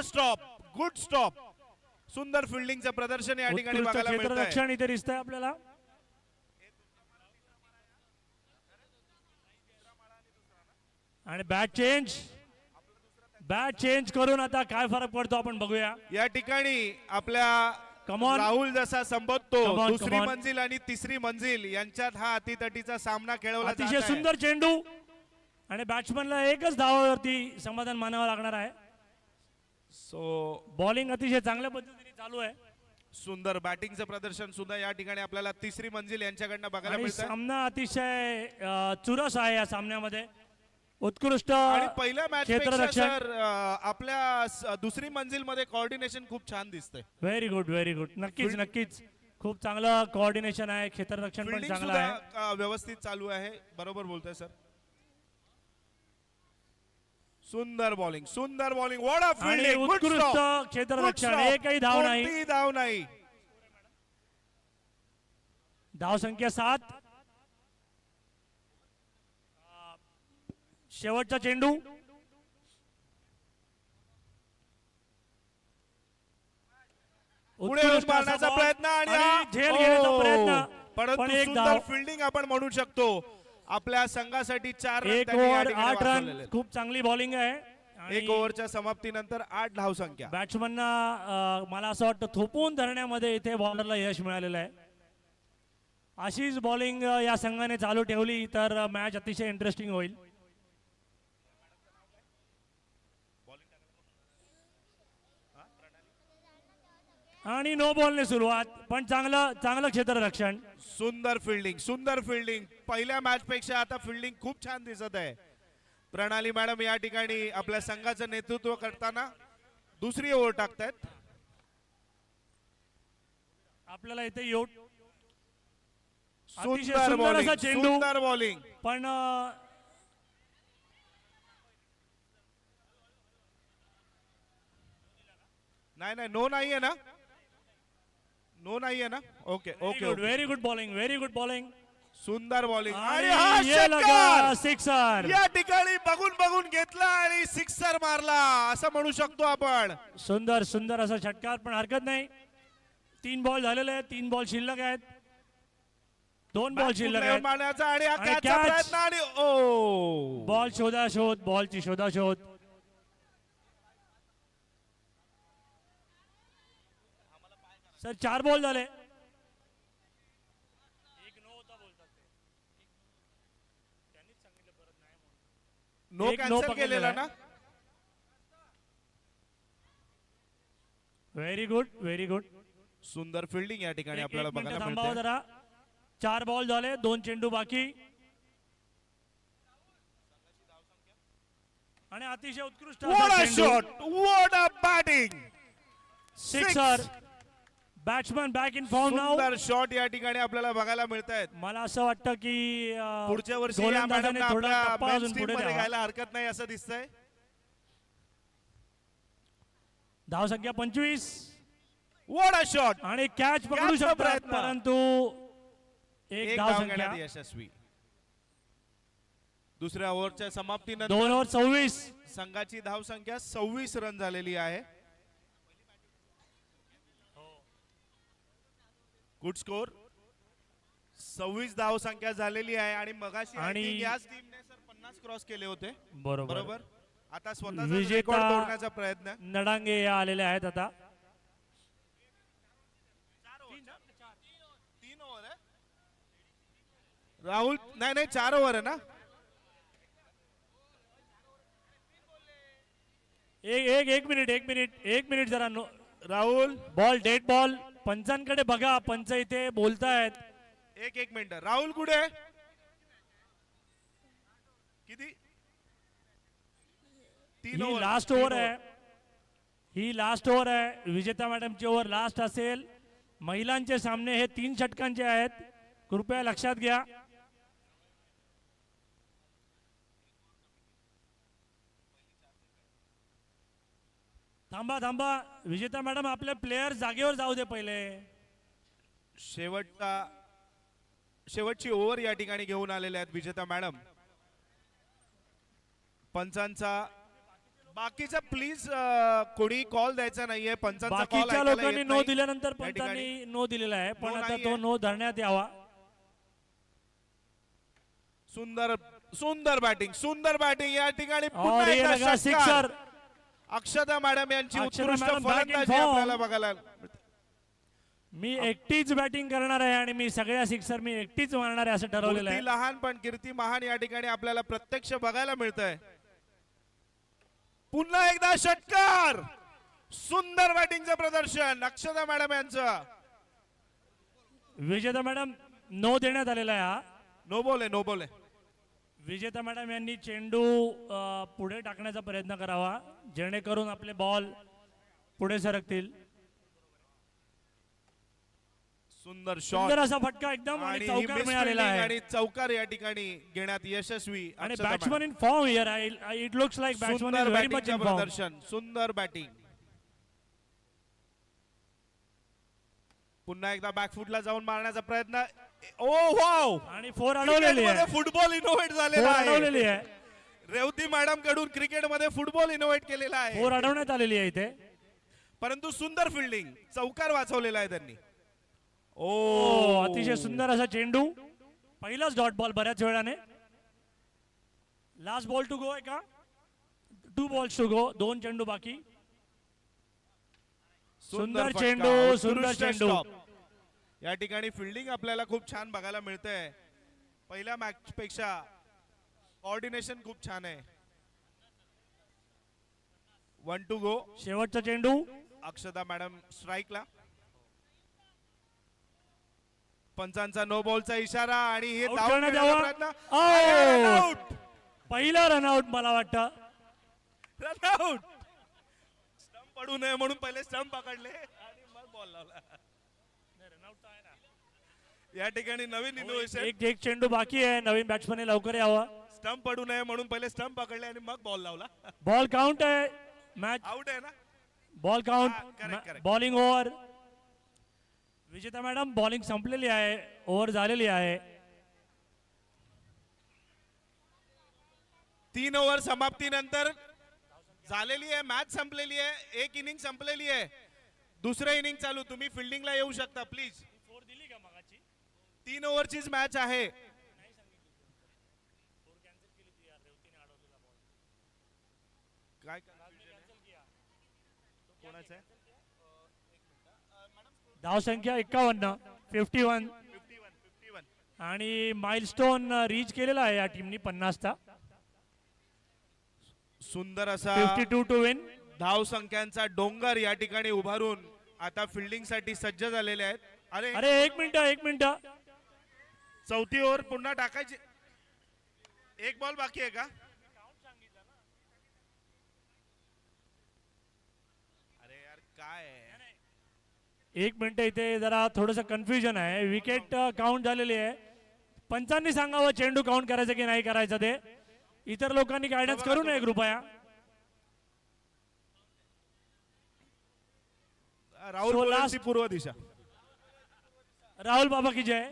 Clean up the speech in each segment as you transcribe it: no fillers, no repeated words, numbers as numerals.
Stop, good stop. सुंदर फिल्डिंगचं प्रदर्शन या ठिकाणी बघायला मिळतंय. क्षेत्ररक्षण इथे दिसतंय आपल्याला. आणि बॅट चेंज करून आता काय फरक पडतो आपण बघूया. या ठिकाणी आपल्या राहुल जसा संबोधतो दुसरी मंजिल आणि तिसरी मंजिल यांच्यात हा अतितटीचा सामना खेळवला जात आहे. अतिशय सुंदर चेंडू आणि बॅट्समनला एकच धावावरती समाधान मानावं लागणार आहे. बॉलिंग अतिशय चांगल्या पद्धतीने चालू आहे. सुंदर बॅटिंगचं प्रदर्शन सुद्धा या ठिकाणी आपल्याला तिसरी मंजिल यांच्याकडनं बघायला मिळतं. सामना अतिशय चुरस आहे या सामन्यामध्ये. उत्कृष्ट आणि पहिल्या मॅच पेक्षा सर आपल्या दुसरी मंजिल मध्ये कोऑर्डिनेशन खूप छान दिसतंय. व्हेरी गुड नक्कीच खूप चांगलं कोऑर्डिनेशन आहे. क्षेत्ररक्षण पण चांगलं आहे. व्यवस्थित चालू आहे. बरोबर बोलतोय सर. सुंदर बॉलिंग व्हाट अ फील्डिंग. उत्कृष्ट क्षेत्ररक्षण. एकही धाव नाही. धाव संख्या 7. शेवटचा चेंडू. पुढे मारण्याचा प्रयत्न आणि झेल घेण्याचा प्रयत्न. परंतु सुंदर फिल्डिंग आपण म्हणू शकतो. आपल्या संघासाठी 4 रन. 1 over 8 run. खूप चांगली बॉलिंग आहे. 1 ओव्हरच्या समाप्तीनंतर 8 धाव संख्या. बॅट्समनना मला असं वाटतं थोपवून धरण्यामध्ये इथे बॉलरला यश मिळालेलं आहे. अशीच बॉलिंग या संघाने चालू ठेवली तर मॅच अतिशय इंटरेस्टिंग होईल. आणि नो बॉलने सुरुवात पण चांगलं क्षेत्ररक्षण. सुंदर फिल्डिंग. पहिल्या मॅच पेक्षा आता फिल्डिंग खूप छान दिसत आहे. प्रणाली मॅडम या ठिकाणी आपल्या संघाचं नेतृत्व करताना दुसरी ओव्हर टाकतायत. आपल्याला इथे येऊ सुंदर बॉलिंग पण नाही नो नाहीये ना. ओके. Very good bowling. सुंदर बॉलिंग आणि सिक्सर. या ठिकाणी बघून घेतला आणि सिक्सर मारला असं म्हणू शकतो आपण. सुंदर असा षटकार पण हरकत नाही. 3 बॉल झालेले आहेत. 3 बॉल शिल्लक आहेत. 2 बॉल शिल्लक आहेत. मारण्याचा आणि कॅचचा प्रयत्न आणि बॉल शोधाशोध. बॉलची शोधाशोध. सर 4 बॉल झाले. नो कॅन्सल केलेला ना. Very good. सुंदर फिल्डिंग या ठिकाणी आपल्याला बघायला मिळते. जरा 4 बॉल झाले. 2 चेंडू बाकी. आणि अतिशय उत्कृष्ट what a batting. Sixer. Batsman back in form now. सुंदर शॉट या ठिकाणी आपल्याला बघायला मिळतायत. मला असं वाटतं की पुढच्या वर्षी या मॅडमने आपल्या बेस्ट टीम मध्ये घ्यायला हरकत नाही असं दिसतंय. धाव संख्या 25. What a shot. आणि कॅच पकडू शकतात परंतु एक धाव संख्या यशस्वी. दुसऱ्या ओव्हरच्या समाप्तीनंतर 2 ओव्हर 26. संघाची धाव संख्या 26 रन झालेली आहे. Good score. 26 धाव संख्या झालेली आहे आणि मगाशी याच टीमने सर 50 क्रॉस केले होते. बरोबर. आता स्वतःचा रेकॉर्ड तोडण्याचा प्रयत्न. नडांगे आलेले आहेत आता. 3 ओव्हर आहे राहुल. नाही 4 ओव्हर आहे ना. एक मिनिट जरा. Rahul ball dead ball. पंचांकडे बघा. पंच इथे बोलतायत. एक मिनिट. राहुल कुठे किती. 3 ओव्हर. लास्ट ओव्हर आहे. ही लास्ट ओव्हर आहे. विजेता मॅडमची ओव्हर लास्ट असेल. महिलांचे सामने हे 3 षटकांचे आहेत. कृपया लक्षात घ्या. थांबा विजेता मॅडम आपले प्लेयर जागेवर जाऊ दे पहिले. शेवटची ओव्हर या ठिकाणी घेऊन आलेले आहेत विजेता मॅडम. पंचांचा बाकीच्या प्लीज कोणी कॉल द्यायचा नाहीये. पंचांचा कॉल बाकीच्या लोकांनी नो दिल्यानंतर पंचांनी नो दिलेला आहे, पण आता तो नो धरण्यात यावा. सुंदर सुंदर बॅटिंग या ठिकाणी और पुन्हा ये एकदा लगा षटकार. सिक्सर. अक्षता मॅडम यांची अक्षता उत्कृष्ट मॅडम back in फलंदाजी form. आपल्याला बघायला मी एकटीच बॅटिंग करणार आहे आणि मी सगळ्या सिक्सर मी एकटीच मारणार आहे असं ठरवलेलं आहे. मूर्ती लहान पण कीर्ती महान या ठिकाणी आपल्याला प्रत्यक्ष बघायला मिळतंय. पुन्हा एकदा षटकार. सुंदर बॅटिंगचं प्रदर्शन अक्षता मॅडम यांचं. विजेता मॅडम नो देण्यात आलेला आहे. हा नो बोले. विजेता मॅडम यांनी चेंडू पुढे टाकण्याचा प्रयत्न करावा, जेणेकरून आपले बॉल पुढे सरकतील. सुंदर सुंदर शॉट असा फटका एकदम आणि चौकार मिळालेला आहे. आणि चौकार या ठिकाणी घेण्यात यशस्वी. आणि Akshata batsman in form here. It looks like madam. Batsman सुंदर इज व्हेरी मच बॅटिंगचं इन फॉर्म. प्रदर्शन. सुंदर बॅटिंग. पुन्हा एकदा बॅकफुटला जाऊन मारण्याचा प्रयत्न. ओ वाव. आणि फोर अडवलेली आहे. फुटबॉल इनोव्हेट झालेला फोर आहे. अडवलेली आहे. रेवती मॅडम कडून क्रिकेटमध्ये फुटबॉल इनोव्हेट केलेला आहे. फोर अडवण्यात आलेली आहे इथे. परंतु सुंदर फिल्डिंग. चौकार वाचवलेला आहे त्यांनी. ओ अतिशय सुंदर असा चेंडू. पहिलाच डॉट बॉल बऱ्याच वेळाने. लास्ट बॉल टू गो आहे का? 2 बॉल्स टू गो. 2 चेंडू बाकी. सुंदर फटका, चेंडू. सुंदर उत्कृष्ट चेंडू. स्टॉप. या ठिकाणी फिल्डिंग आपल्याला खूप छान बघायला मिळतंय. पहिल्या मॅच पेक्षा कोऑर्डिनेशन खूप छान आहे. 1 टू गो. शेवटचा चेंडू. अक्षता मॅडम स्ट्राईकला. पंचांचा नो बॉलचा इशारा आणि हे Out धाव करण्यात घेण्याचा यावा. प्रयत्न. Out. आणि run out. पहिला रनआउट मला वाटतं. Run out. स्टंप पडू नये म्हणून पहिले स्टंप पकडले आणि मग बॉल लावला. या ठिकाणी नवीन इनोव्हेशन. एक चेंडू बाकी आहे. नवीन बॅट्समन लवकर यावा. स्टंप पडू नये म्हणून पहिले स्टंप पकडले आणि मग बॉल लावला. बॉल काउंट आहे. मॅच आउट आहे ना. Ball correct, count. correct. Bowling over. विजेता मॅडम बॉलिंग संपलेली आहे. ओव्हर झालेली आहे. 3 ओव्हर समाप्तीनंतर झालेली आहे. मॅच संपलेली आहे. एक इनिंग संपलेली आहे. दुसरं इनिंग चालू. तुम्ही फिल्डिंगला येऊ शकता प्लीज. 3 ओव्हरचीच मॅच आहे. काय कोणाचं आहे? धाव संख्या 51. 51 51. आणि माइलस्टोन रीच केलेला आहे या टीमनी 50चा. सुंदर असा 52 टू विन. धाव संख्यांचा डोंगर या ठिकाणी उभारून आता फिल्डिंग साठी सज्ज झालेले आहेत. अरे एक मिनिट. चौथी ओव्हर पुन्हा टाकायची. एक बॉल बाकी आहे का? अरे यार काय आहे? एक मिनिट. इथे जरा थोडस कन्फ्युजन आहे. विकेट काउंट झालेली आहे. पंचांनी सांगावं चेंडू काउंट करायचं की नाही करायचं ते. इतर लोकांनी गायडन्स करू नये कृपया. राहुल So बोलेंची पूर्व दिशा. राहुल बाबा की जय.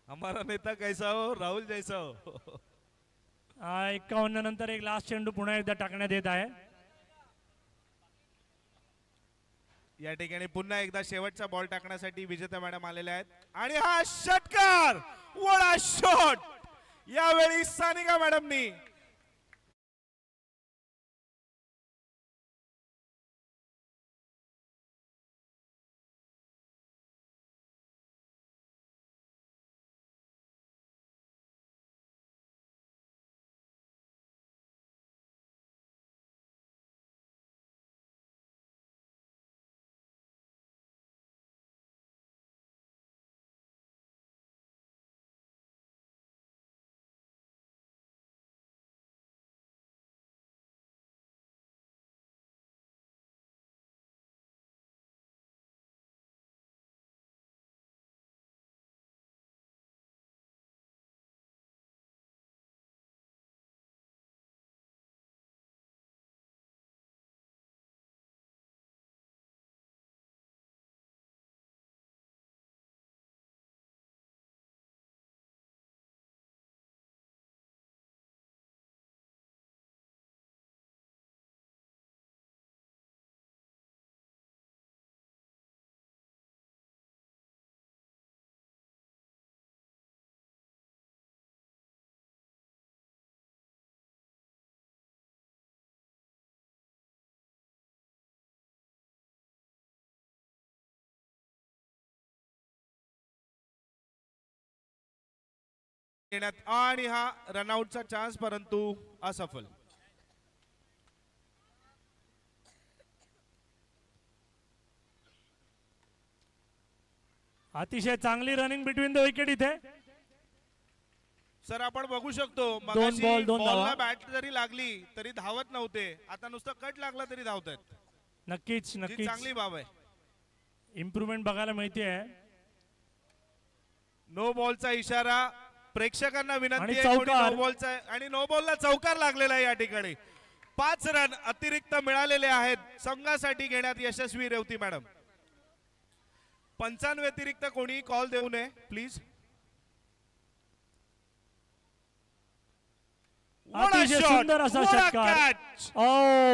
हमारा नेता कैसा हो राहुल जैसा हो. 51 नंतर एक लास्ट चेंडू पुन्हा एकदा टाकण्यात येत आहे. या ठिकाणी पुन्हा एकदा शेवटचा बॉल टाकण्यासाठी विजेता मॅडम आलेल्या आहेत आणि हा षटकार. वडा शॉट यावेळी सानिका मॅडमनी घेण्यात आणि हा रनआउटचा चान्स परंतु असफल. अतिशय चांगली रनिंग बिटवीन द विकेट इथे. सर आपण बघू शकतो दोन बॉल, दोन धावा. बॉलला बॅट जरी लागली तरी धावत नव्हते, आता नुसतं कट लागला तरी धावतात. नक्कीच ही नक्कीच चांगली बाब आहे. इम्प्रूव्हमेंट बघायला मिळते. नो बॉलचा इशारा, प्रेक्षकांना आणि विनंती आहे कोणी चौकार. नो बॉलचा आणि नो बॉलला चौकार लागलेला आहे या ठिकाणी. 5 रन अतिरिक्त मिळालेले आहेत संघासाठी घेण्यात यशस्वी रेवती मॅडम. पंचांव्या व्यतिरिक्त कोणी कॉल देऊ नये प्लीज. अतिशय सुंदर असा षटकार. ओ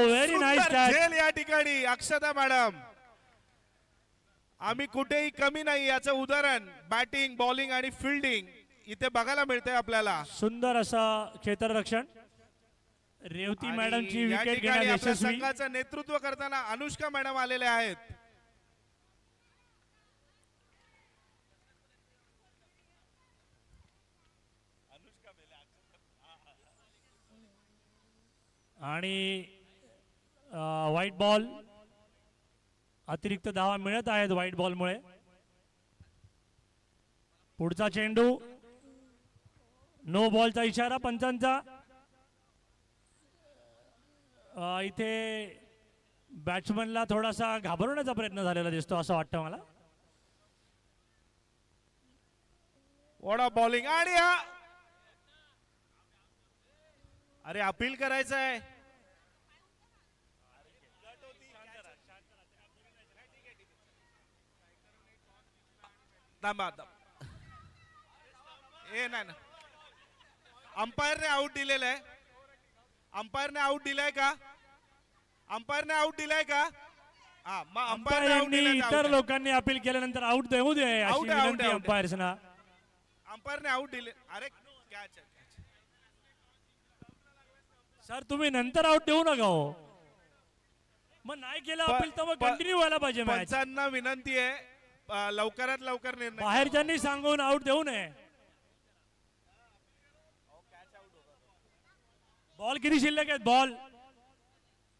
व्हेरी नाईस कॅच. झेल या ठिकाणी अक्षता मॅडम. आम्ही कुठेही कमी नाही याचं उदाहरण बॅटिंग, बॉलिंग आणि फिल्डिंग इथे बघायला मिळतंय आपल्याला. सुंदर असा क्षेत्ररक्षण. रेवती आणि मॅडमची या विकेट ठिकाणी घेण्यात आपल्या यशस्वी. संघाचं नेतृत्व करताना अनुष्का मॅडम आलेले आहेत. आणि व्हाईट बॉल. अतिरिक्त धावा मिळत आहेत व्हाईट बॉलमुळे. पुढचा चेंडू. नो बॉलचा इशारा पंचांचा. इथे बॅट्समनला थोडासा घाबरवण्याचा प्रयत्न झालेला दिसतो असं वाटतं मला. वॉडा बॉलिंग आणि हा अरे अपील करायचं आहे. ए नाही ना, अंपायरने आउट दिलेलं आहे. अंपायरने आउट दिलाय का? अंपायरने आउट दिलाय का? हा मग अंपायरने आउट अंपायरांनी इतर लोकांनी अपील केल्यानंतर आउट देऊ दे अशी Out आहे, out विनंती आहे, out आहे. अंपायर्सना. अंपायरने आउट दिले. अरे catch आहे. सर तुम्ही नंतर आउट देऊ नका हो. मग नाही केलं अपील तर मग कंटिन्यू व्हायला पाहिजे मॅच. पंचांना विनंती आहे लवकरात लवकर निर्णय. बाहेरच्यांनी सांगून आउट देऊ नये. बॉल किती शिल्लक आहेत? बॉल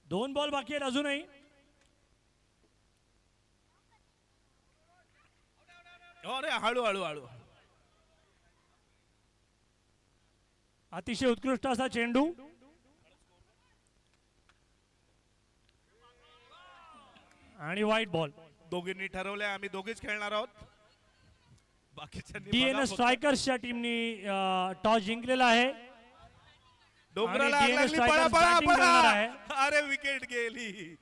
2 बॉल बाकी आहेत अजूनही. अरे हळू हळू हळू. अतिशय उत्कृष्ट असा चेंडू. आणि व्हाईट बॉल. दोघींनी ठरवलंय आम्ही दोघीच खेळणार आहोत. बाकीच्यांनी बघा डीएनएस फक्त. स्ट्रायकर्सच्या टीमनी टॉस जिंकलेला आहे. डोंगराला आणि आग DNS लागली. पळा Strikers पळा batting करणार आहे. पळा. अरे विकेट गेली.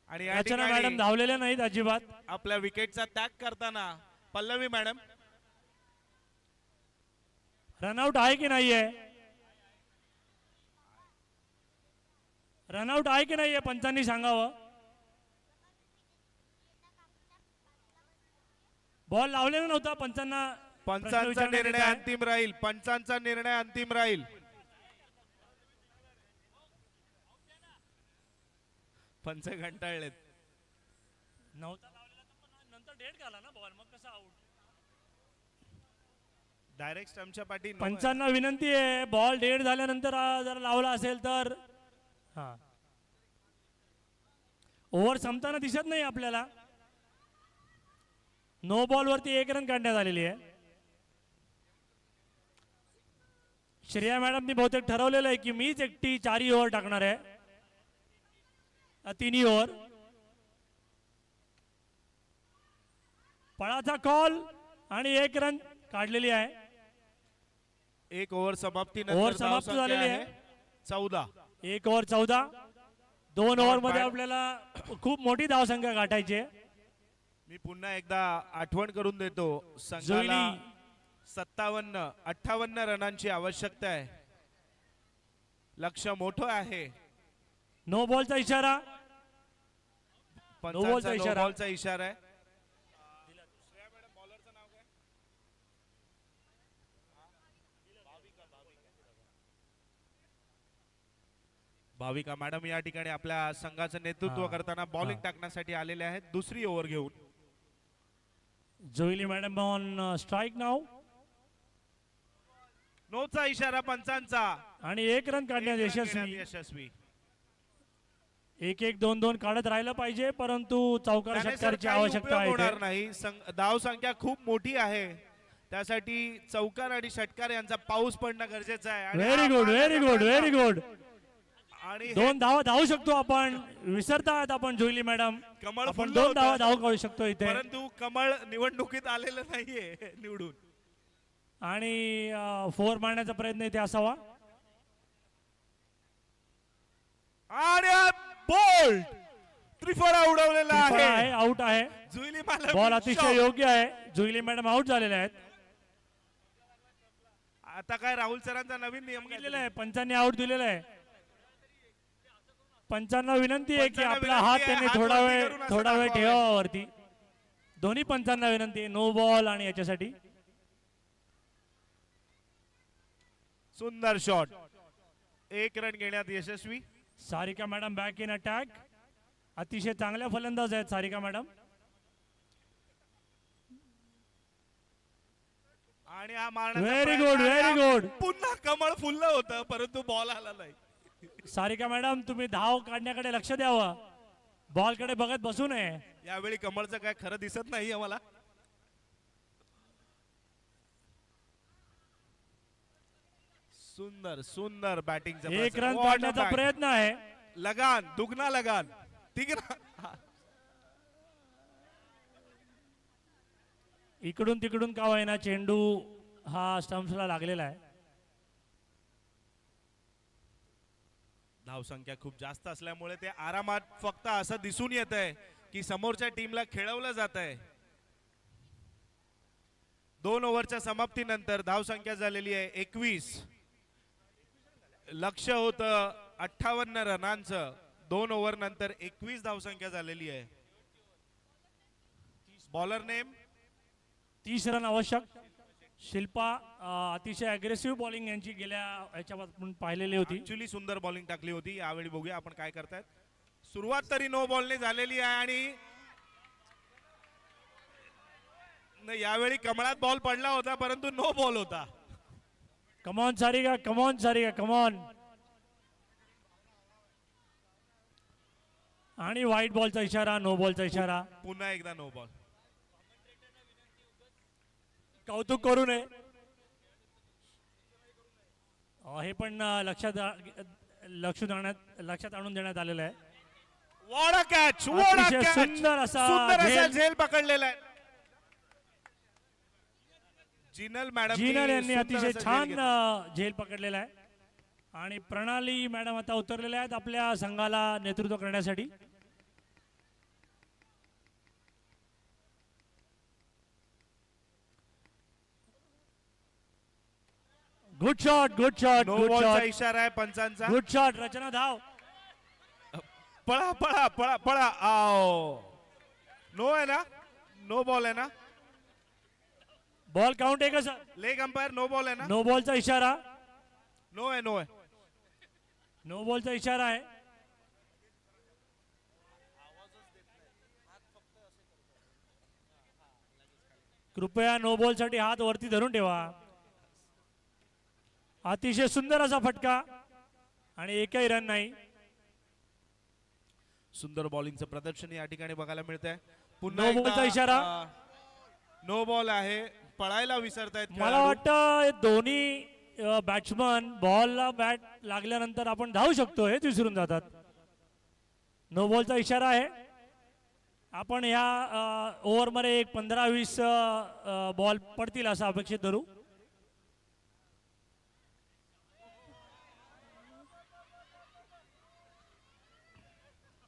आणि या रचना ठिकाणी मॅडम धावलेल्या नाहीत अजिबात. आपल्या विकेटचा त्याग करताना पल्लवी मॅडम. रनआउट आहे की नाहीये? रनआउट आहे की नाहीये पंचांनी सांगावं. बॉल लावलेला नव्हता. पंचांना प्रश्न पंचांचा विचारण्यात येत निर्णय आहे. अंतिम राहील. पंचांचा निर्णय अंतिम राहील. पंच घंटाळलेत. नव्हता लावलेला तर पण नंतर डेट घाला ना बॉल, मग कसा आउट. डायरेक्ट स्टंपच्या पाठी no आहे. पंचांना विनंती आहे बॉल डेड झाल्यानंतर जर लावला असेल तर. हा ओव्हर संपताना दिसत नाही आपल्याला. नो बॉल वरती 1 रन काढण्यात आलेली आहे. श्रेया मॅडमनी बहुतेक ठरवलेलं आहे की मीच एकटी 4 ओव्हर टाकणार आहे. 3 ओव्हर. पळाचा कॉल आणि 1 रन काढलेली आहे. 1 ओव्हर समाप्ती ओव्हर समाप्त झालेली आहे. 14. 1 ओव्हर 14. 2 ओव्हर मध्ये आपल्याला खूप मोठी धावसंख्या गाठायची आहे. मी पुन्हा एकदा आठवण करून देतो संघाला जोईली 57-58 रनांची आवश्यकता आहे. लक्ष मोठं आहे. नो बॉलचा इशारा. पंचांचा बॉलचा नो इशारा. बॉलचा इशारा आहे. भाविका मॅडम या ठिकाणी आपल्या संघाचं नेतृत्व हा. करताना बॉलिंग हा. टाकण्यासाठी आलेले आहेत दुसरी ओव्हर घेऊन. जोईली मॅडम ऑन स्ट्राईक नाव नोचा इशारा पंचांचा. आणि 1 रन काढण्यात एक रन यशस्वी. घेण्यात यशस्वी. 1-1, 2-2 काढत राहिलं पाहिजे, परंतु चौकार त्याने सर षटकारची काही आवश्यकता उपयोग आहे होणार इथे. नाही. धाव संख्या खूप मोठी आहे, त्यासाठी चौकार आणि षटकार यांचा पाऊस पडणं गरजेचं आहे. आणि व्हेरी हा गुड, पाण्याचा व्हेरी गुड, व्हेरी प्रयत्न. गुड. आणि हे 2 धावा धावू शकतो आपण. विसरतात आपण जोईली मॅडम. कमळ आपण फुललं 2 होतं. धावा धावू काढू शकतो इथे. परंतु कमळ निवडणुकीत आलेलं नाहीये निवडून. आणि 4 मारण्याचा प्रयत्न इथे असावा. आणि बोल्ट त्रिफळा उडवलेला आहे, आहे. आउट आहे. जुईली मला बॉल अतिशय योग्य आहे. जुईली मॅडम आउट झालेले आहेत. आता काय राहुल सरांचा नवीन नियम सांगितलेलं आहे, पंचांनी आउट दिलेलं आहे. पंचांना विनंती आहे की पंचांना आपला विनंती हात आहे, त्यांनी हात थोडा वरती वेळ करून असं थोडा वेळ दाखवावे. ठेवावा वरती. दोन्ही पंचांना विनंती आहे, नो बॉल आणि याच्यासाठी. सुंदर शॉट. 1 रन घेण्यात यशस्वी. Sarika madam back in attack. अतिशय चांगल्या फलंदाज आहेत सारिका मॅडम. आणि हा मारण्याचा व्हेरी प्रयत्न गुड, आणि व्हेरी हा गुड. पुन्हा कमळ फुललं होतं, परंतु बॉल आला नाही. सारिका मॅडम, तुम्ही धाव काढण्याकडे लक्ष द्यावं, बॉलकडे बघत बसू नये. यावेळी कमळचं काय खरं दिसत नाहीये मला. सुंदर सुंदर बॅटिंग. 1 रन काढण्याचा प्रयत्न आहे. लगान, दुगना लगान, तिगना. इकडून तिकडून का होईना चेंडू हा स्टंप्सला लागलेला आहे. धावसंख्या खूप जास्त असल्यामुळे ते आरामात फक्त असं दिसून येत आहे की समोरच्या टीमला खेळवलं जात आहे. 2 ओव्हरच्या समाप्तीनंतर धावसंख्या झालेली आहे 21. लक्ष होतं 58 रनांचं. 2 ओव्हर नंतर 21 धावसंख्या झालेली आहे. बॉलर नेम 30 रन आवश्यक. शिल्पा अतिशय अग्रेसिव्ह बॉलिंग यांची गेल्या याच्यावर आपण पाहिलेली होती. ऍक्च्युली सुंदर बॉलिंग टाकली होती. यावेळी बघूया आपण काय करतायत. सुरुवात तरी नो बॉलने झालेली आहे आणि यावेळी कमळात बॉल पडला होता, परंतु नो बॉल होता. Come on Sarika, come on Sarika, come on. आणि व्हाईट बॉलचा इशारा, नो बॉलचा इशारा. पुन्हा एकदा नो बॉल. कौतुक करू नये. हे पण लक्षात आणून देण्यात आलेलं आहे. वॉट अ कॅच, अतिशय सुंदर असा झेल. झेल पकडलेला आहे. जिनल मॅडम जिनल यांनी अतिशय छान झेल पकडलेला आहे. आणि प्रणाली मॅडम आता उतरलेल्या आहेत आपल्या संघाला नेतृत्व करण्यासाठी. Good shot, good shot, no good बॉलचा शॉट, इशारा आहे पंचांचा. Good shot. रचना धाव. पळा पळा पळा पळा. आओ, नो आहे ना, नो बॉल आहे ना. बॉल काउंट आहे का sir? Leg umpire no ball आहे ना. नो बॉलचा इशारा. नो आहे, नो आहे. नो बॉलचा इशारा आहे. कृपया नो बॉल साठी हात वरती धरून ठेवा. अतिशय सुंदर असा फटका आणि एकही रन नाही. सुंदर बॉलिंगचं प्रदर्शन या ठिकाणी बघायला मिळत आहे. No ball चा इशारा. नो बॉल आहे. पळायला विसरतायत मला खेळाडू. वाटतं दोन्ही बॅट्समन बॉलला बॅट लागल्यानंतर आपण धावू शकतो हेच विसरून जातात. नो बॉलचा इशारा आहे. आपण ह्या ओव्हरमध्ये एक 15-20 बॉल पडतील असं अपेक्षित धरू.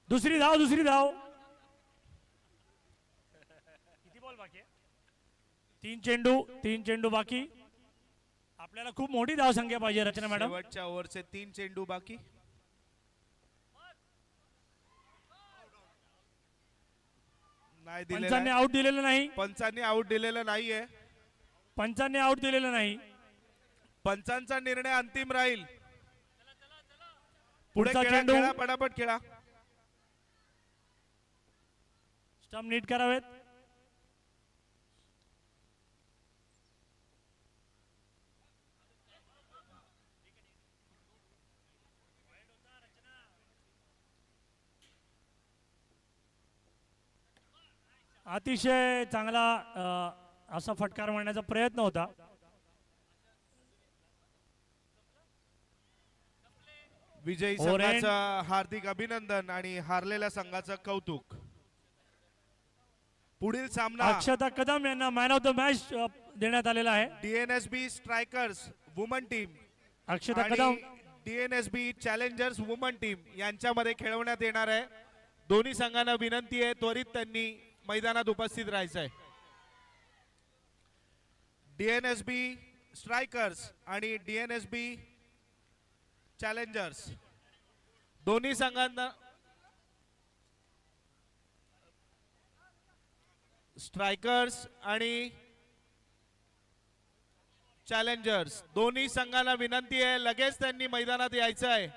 दुसरी धाव, दुसरी धाव. किती बॉल बाकी आहे? 3 चेंडू बाकी. आपल्याला खूप मोठी धाव संख्या पाहिजे रचना मॅडम. शेवटच्या ओव्हरचे 3 चेंडू बाकी. नाही पंचांनी दिलेला. आउट दिलेलं नाही. पंचांनी आउट दिलेलं नाहीये. पंचांनी आउट दिलेलं नाही. पंचांचा निर्णय अंतिम राहील. पुढे पुढचा खेळा, चेंडू. खेळा, पटापट खेळा. स्टंप नीट करावेत. अतिशय चांगला असा फटकार मारण्याचा प्रयत्न होता. विजयी ओरेन. संघाचं हार्दिक अभिनंदन आणि हारलेल्या संघाचं कौतुक. पुढील सामना अक्षता कदम यांना मॅन ऑफ द मॅच देण्यात आलेला आहे. डीएनएसबी स्ट्रायकर्स वुमन टीम अक्षता आणि कदम डीएनएसबी चॅलेंजर्स वुमन टीम यांच्यामध्ये खेळवण्यात येणार आहे. दोन्ही संघांना विनंती आहे त्वरित त्यांनी मैदानात उपस्थित राहायचं आहे. डीएनएसबी स्ट्रायकर्स आणि डीएनएसबी चॅलेंजर्स दोन्ही संघांना स्ट्रायकर्स आणि चॅलेंजर्स दोन्ही संघांना विनंती आहे लगेच त्यांनी मैदानात यायचं आहे.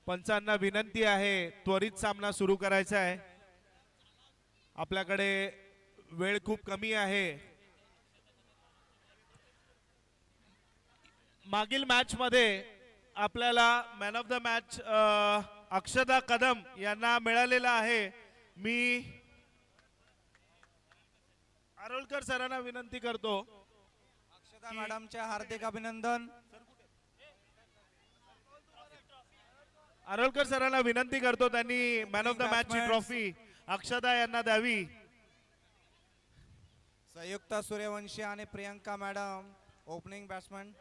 पंचांना विनंती आहे त्वरित सामना सुरू करायचा आहे. आपल्याकडे वेळ खूप कमी आहे. मागील मॅच मध्ये आपल्याला मॅन ऑफ द मॅच अक्षता कदम यांना मिळालेला आहे. मी आरोलकर सरांना विनंती करतो. अक्षता मॅडमचे हार्दिक अभिनंदन. आरोलकर सरांना विनंती करतो त्यांनी मॅन ऑफ द मॅच ची ट्रॉफी अक्षता यांना द्यावी. संयुक्ता सूर्यवंशी आणि Priyanka madam opening batsman.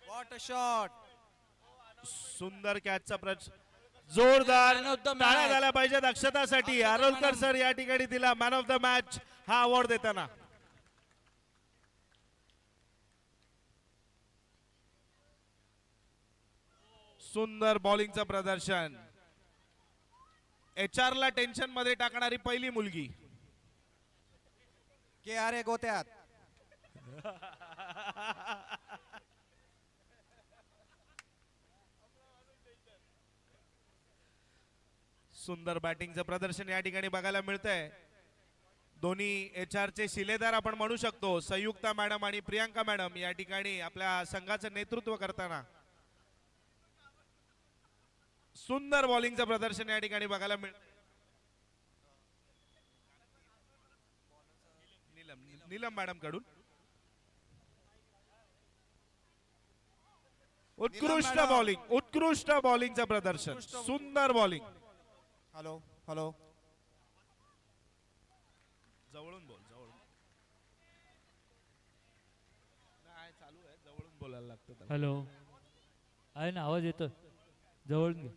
What a shot. सुंदर कॅचचा जोरदार Man of the टाळ्या match. झाल्या पाहिजेत अक्षतासाठी. अक्षता आरोलकर मॅडम. सर या ठिकाणी तिला मॅन ऑफ द मॅच हा अवॉर्ड देताना. सुंदर बॉलिंगचं प्रदर्शन. HR ला टेन्शन मध्ये टाकणारी पहिली मुलगी. के आर ए गोत्यात. सुंदर बॅटिंगचं प्रदर्शन या ठिकाणी बघायला मिळतंय. दोन्ही HR चे शिलेदार आपण म्हणू शकतो संयुक्ता मॅडम आणि प्रियांका मॅडम या ठिकाणी आपल्या संघाचं नेतृत्व करताना. सुंदर बॉलिंगचं प्रदर्शन या ठिकाणी बघायला नीलम मॅडम कडून उत्कृष्ट मॅडम. बॉलिंग उत्कृष्ट बॉलिंगचं प्रदर्शन. सुंदर बॉलिंग. Hello hello. जवळून बोल जवळून. नाही चालू आहे जवळून बोलायला लागतं त्याला. हॅलो आहे ना आवाज येतो जवळ घे.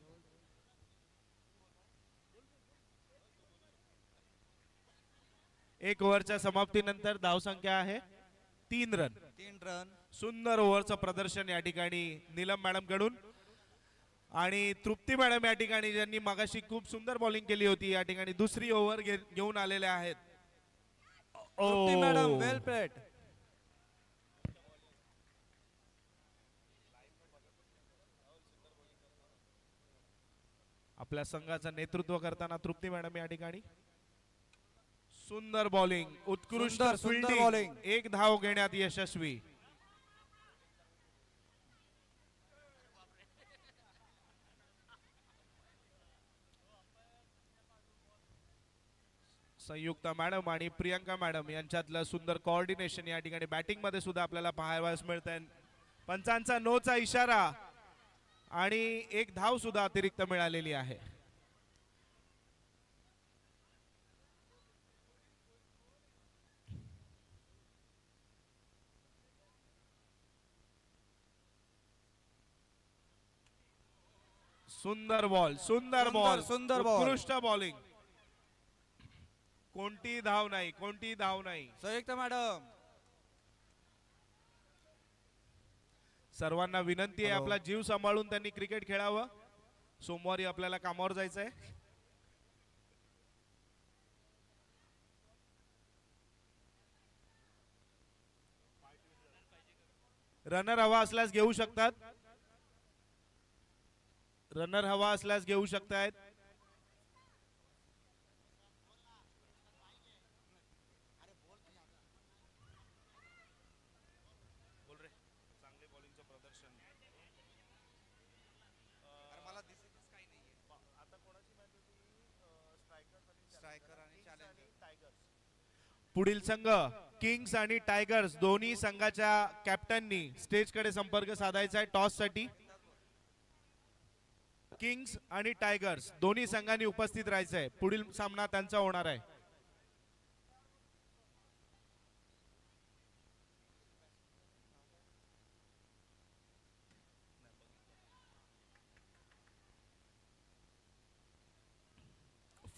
एक ओव्हरच्या समाप्तीनंतर धावसंख्या आहे 3 रन. 3 रन. सुंदर ओव्हरचं प्रदर्शन या ठिकाणी नीलम मॅडम कडून आणि तृप्ती मॅडम या ठिकाणी ज्यांनी मगाशी खूप सुंदर बॉलिंग केली होती या ठिकाणी दुसरी ओव्हर घेऊन आलेले आहेत. तृप्ती मॅडम वेल प्लेड. आपल्या संघाचं नेतृत्व करताना तृप्ती मॅडम या ठिकाणी. सुंदर बॉलिंग उत्कृष्ट सुंदर फिल्डिंग. bowling. एक धाव घेण्यात यशस्वी. संयुक्ता मॅडम आणि प्रियंका मॅडम यांच्यातलं सुंदर कोऑर्डिनेशन या ठिकाणी बॅटिंग मध्ये सुद्धा आपल्याला पाहावयास मिळतंय. पंचांचा नोचा इशारा आणि एक धाव सुद्धा अतिरिक्त मिळालेली आहे. सुंदर बॉल सुंदर बॉल सुंदर ball. उत्कृष्ट बॉलिंग. कोणती धाव नाही कोणती धाव नाही. संयुक्ता मॅडम. सर्वांना विनंती आहे Hello. आपला जीव सांभाळून त्यांनी क्रिकेट खेळावं. सोमवारी आपल्याला कामावर जायचंय. रनर हवा असल्यास घेऊ शकतात. रनर हवा असल्यास घेऊ शकतायत. मला दिसतच काही स्ट्रायकर आणि चॅलेंजर. पुढील संघ किंग्स आणि टायगर्स दोन्ही संघाच्या कॅप्टननी स्टेजकडे संपर्क साधायचा आहे टॉस साठी. किंग्स आणि टायगर्स दोन्ही संघांनी उपस्थित राहायचं आहे. पुढील सामना त्यांचा होणार आहे.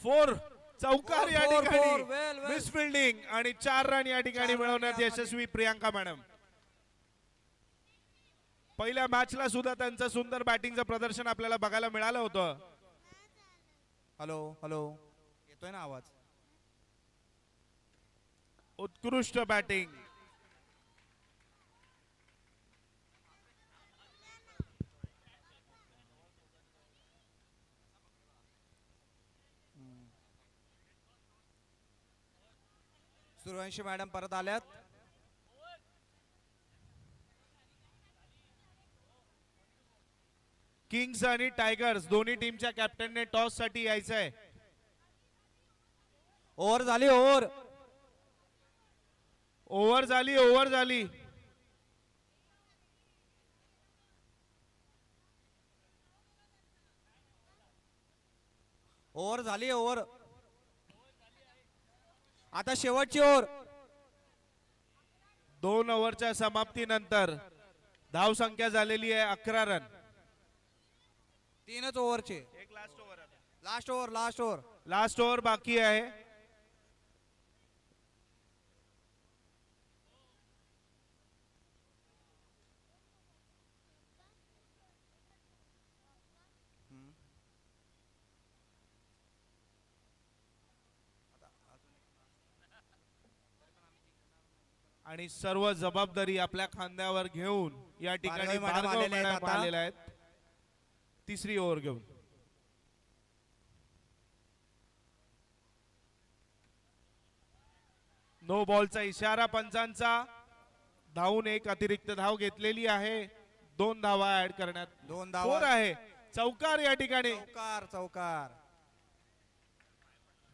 फोर चौकार या Four, ठिकाणी four, well. मिस फिल्डिंग आणि 4 रन या ठिकाणी 4 रन मिळवण्यात यामध्ये. यशस्वी प्रियांका मॅडम. पहिल्या मॅचला सुद्धा त्यांचं सुंदर बॅटिंगचं प्रदर्शन आपल्याला बघायला मिळालं होतं. हॅलो हॅलो, येतोय ना आवाज? उत्कृष्ट बॅटिंग. सूर्यवंशी मॅडम परत आल्यात. किंग्स आणि टायगर्स दोन्ही टीमच्या कॅप्टनने टॉस साठी यायचं आहे. ओव्हर झाली ओव्हर. ओव्हर झाली ओव्हर झाली. ओव्हर झाली ओव्हर. आता शेवटची ओव्हर. 2 ओव्हरच्या समाप्तीनंतर धाव संख्या झालेली आहे 11 रन. 3च ओव्हरचे. एक last over. Last over last over. Last over बाकी आहे. आणि सर्व जबाबदारी आपल्या खांद्यावर घेऊन या ठिकाणी भार्गवी मॅडम भार्गव आलेले आहेत मॅडम आता. आलेले आहेत. तिसरी ओव्हर घेऊन. नो बॉलचा इशारा पंचांचा. धावून एक अतिरिक्त धाव घेतलेली आहे. 2 धावा ऍड करण्यात. 2 धावा. 4 आहे. चौकार या ठिकाणी. चौकार चौकार.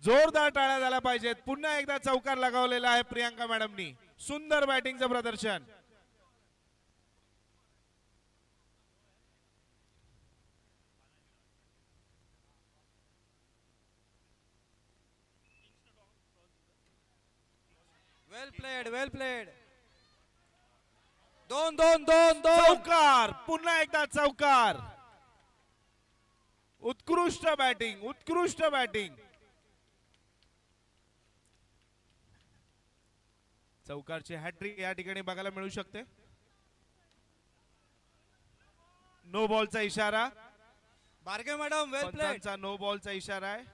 जोरदार टाळ्या झाल्या पाहिजेत. पुन्हा एकदा चौकार लगावलेला आहे प्रियांका मॅडमनी. सुंदर बॅटिंगचं प्रदर्शन. वेल प्लेड वेल प्लेड. 2 चौकार. पुन्हा एकदा चौकार. उत्कृष्ट बॅटिंग उत्कृष्ट बॅटिंग. चौकारची हॅट्रिक या ठिकाणी बघायला मिळू शकते. नो बॉलचा इशारा. भार्गवी मॅडम वेल प्लेड. पंचांचा नो बॉलचा इशारा आहे.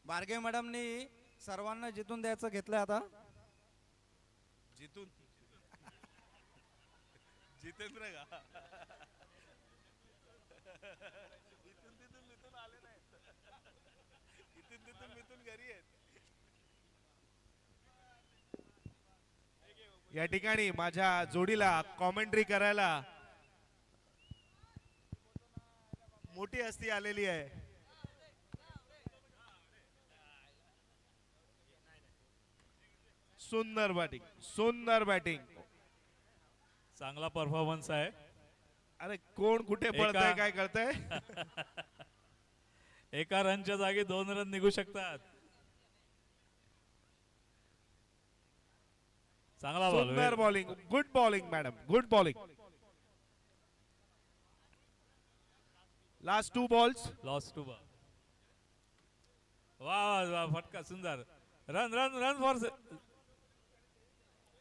भार्गवी मॅडमनी सर्वांना जितून द्यायचं घेतलंय आता. जितून जितेंद्र का इथून तिथून मिथून आले नाहीत. इथून तिथून मिथून घरी आहेत. या ठिकाणी माझ्या जोडीला कॉमेंट्री करायला मोठी हस्ती आलेली आहे. सुंदर बॅटिंग सुंदर बॅटिंग. चांगला परफॉर्मन्स आहे. अरे कोण कुठे पळतंय काय कळतंय. एका रनच्या जागी 2 रन निघू शकतात. चांगला सुंदर ball. Bowling. Good bowling madam good bowling. Last 2 balls. Loss two ball. वा वा फटका सुंदर. Run run run four.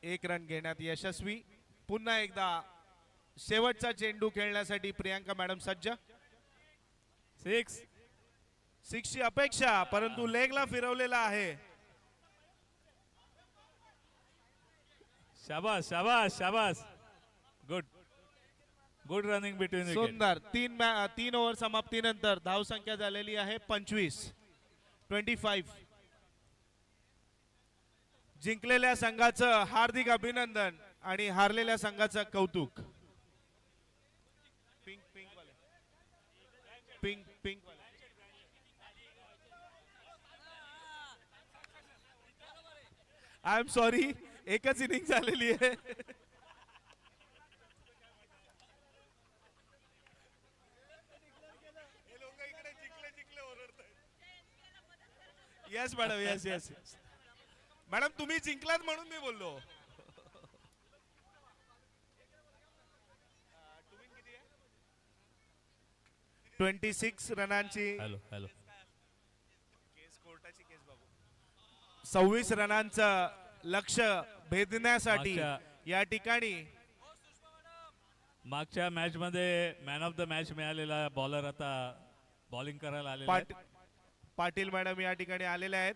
1 run घेण्यात यशस्वी. पुन्हा एकदा शेवटचा चेंडू खेळण्यासाठी प्रियांका मॅडम सज्ज. 6. 6 ची अपेक्षा, परंतु लेगला फिरवलेला आहे. शाबास शाबास शाबास. Good good running between wicket. सुंदर. 3 ओव्हर समाप्तीनंतर धाव संख्या झालेली आहे 25. जिंकलेल्या संघाचं हार्दिक अभिनंदन आणि हारलेल्या संघाचं कौतुक. पिंक पिंक वाले. पिंक पिंक वाले. आय एम सॉरी, एकच इनिंग झालेली आहे. Yes madam, yes yes yes. Madam तुम्ही जिंकलात म्हणून मी बोललो. 26 रनांची, हॅलो हॅलो. 26 रनांचं लक्ष्य भेदण्यासाठी मागच्या- या ठिकाणी मागच्या मॅच मध्ये मॅन ऑफ द मॅच मिळालेला बॉलर आता बॉलिंग करायला आलेला आहे. पाटील मॅडम या ठिकाणी आलेले आहेत.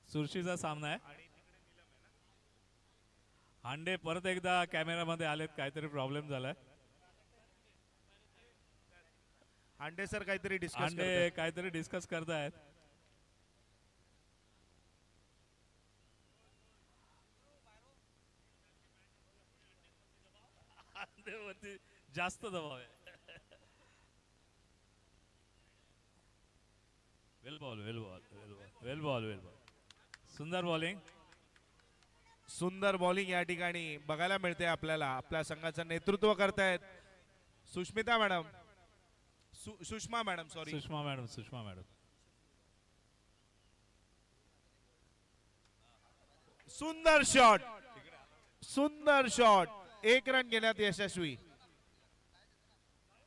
सुरशीचा सामना आहे. हांडे परत एकदा कॅमेरामध्ये आलेत, काहीतरी प्रॉब्लेम झालाय. हांडे सर काहीतरी डिस्कस हांडे काहीतरी डिस्कस करतायत. हांडेवरती जास्त दबाव आहे. वेल बॉल वेल बॉल वेल बॉल वेल बॉल वेल बॉल. सुंदर बॉलिंग. सुंदर बॉलिंग या ठिकाणी बघायला मिळते आपल्याला. आपल्या संघाचं नेतृत्व करतायत Sushmita madam, Sushma madam, sorry. Sushma madam Sushma madam. सुंदर शॉट, सुंदर शॉट. 1 रन घेण्यात यशस्वी.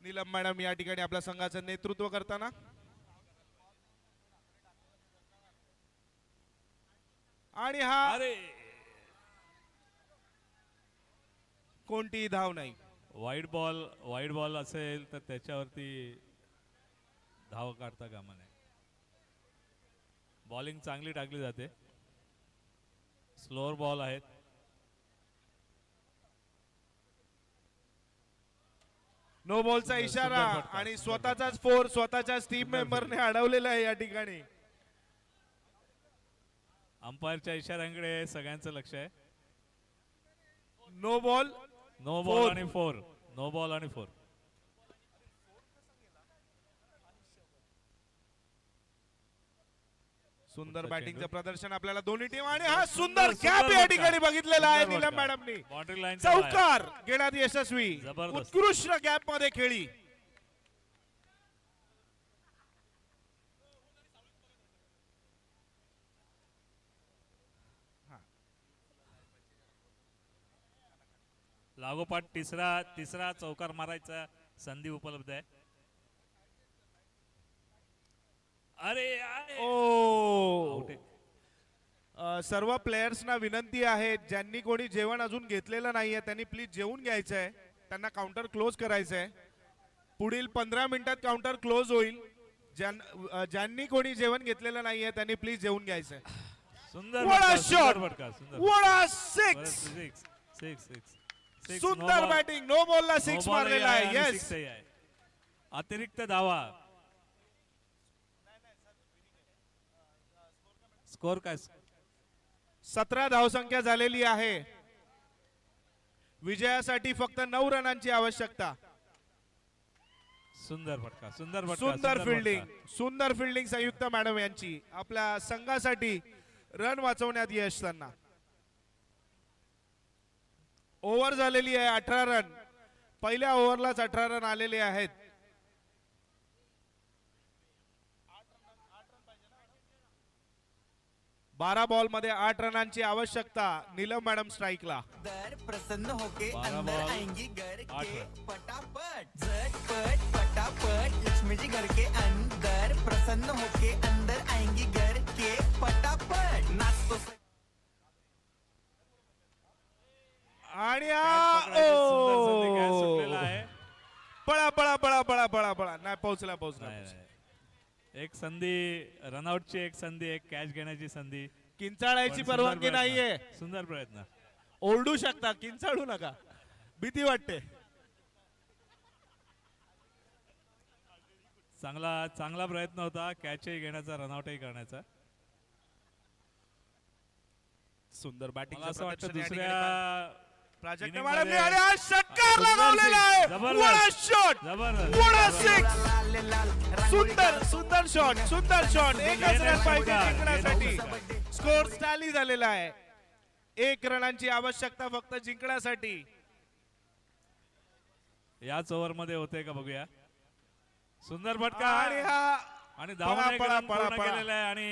नीलम मॅडम या ठिकाणी आपल्या संघाचं नेतृत्व करताना. आणि हा अरे कोणतीही धाव नाही. वाईट बॉल असेल तर त्याच्यावरती धाव काढता कामा नये. बॉलिंग चांगली टाकली जाते. स्लोअर बॉल आहेत. नो बॉलचा इशारा सुंदर फटका, आणि सुंदर स्वतःचाच फोर स्वतःच्याच टीम मेंबरने अडवलेला आहे या ठिकाणी. अंपायरच्या इशाऱ्यांकडे सगळ्यांचं लक्ष आहे. No ball, no Four. Ball आणि 4. नो बॉल आणि 4. सुंदर पुढचा बॅटिंगचं चेंडू. प्रदर्शन आपल्याला दोन्ही टीम. आणि हा सुंदर, सुंदर सुंदर कॅप या फटका. ठिकाणी बघितलेला आहे सुंदर नीलम फटका. मॅडमनी. बाउंड्री लाईनच्या बाहेर. चौकार घेण्यात यशस्वी. जबरदस्त. उत्कृष्ट गॅप मध्ये खेळी. लागोपाठ तिसरा चौकार मारायचा संधी उपलब्ध आहे. अरे ओ आउट आहे. सर्व प्लेयर्सना विनंती आहे, ज्यांनी कोणी जेवण अजून घेतलेलं नाहीये त्यांनी प्लीज जेवून घ्यायचं आहे. त्यांना काउंटर क्लोज करायचं आहे. पुढील 15 मिनिटात काउंटर क्लोज होईल. ज्यांनी कोणी जेवण घेतलेलं नाहीये त्यांनी प्लीज जेवून घ्यायचं आहे. सुंदर What a फटका, shot! सुंदर फटका, सुंदर. What a परत six! 6. सुंदर बॅटिंग. नो बॉलला 6 मारलेला आहे. येस, अतिरिक्त धावा. स्कोर काय? 17 धावसंख्या झालेली आहे. विजयासाठी फक्त 9 रनांची आवश्यकता. सुंदर फटका, सुंदर फटका, सुंदर फिल्डिंग, फटका. सुंदर फिल्डिंग संयुक्त मॅडम यांची. आपल्या संघासाठी रन वाचवण्यात यश त्यांना. ओव्हर झालेली आहे 18 रन. पहिल्या ओव्हरलाच 18 रन आलेले आहेत. 12 बॉल मध्ये 8 रनांची आवश्यकता. नीलम मॅडम स्ट्राईकला. दर प्रसन्न होके 12 अंदर बॉल, आएंगी घर 8 के रन. पटापट झटपट पटापट लक्ष्मी जी घर के अंदर प्रसन्न होके अंदर आएंगी घर के पटापट नाचतो आणि Catch पकडायची सुंदर संधी, catch पोहोचला नाही, नाही. एक संधी रनआउटची, एक संधी, एक कॅच घेण्याची संधी. किंचाळायची पण परवानगी सुंदर प्रयत्न. नाहीये. सुंदर प्रयत्न. ओरडू शकता, किंचाळू नका, भीती वाटते. चांगला प्रयत्न होता कॅचही घेण्याचा, रनआउटही करण्याचा. सुंदर बॅटिंग मला असं वाटतं दुसऱ्या प्राजक्त inning मॅडमने मध्ये आणि आज षटकार सुंदर लगावलेला आहे. six. जबरदस्त. What a shot! जबरदस्त. What a six! लाल लाल सुंदर सुंदर शॉट, सुंदर शॉट. एकच गेले रन पाहिजे षटकार, जिंकण्यासाठी. गेले स्कोर टॅली झालेला आहे. 1 रनांची आवश्यकता फक्त जिंकण्यासाठी. याच ओव्हर मध्ये होते का बघूया. सुंदर फटका आणि हा आणि धावून पळा, एक पळा, रन पळा, पूर्ण पळा. केलेला आहे आणि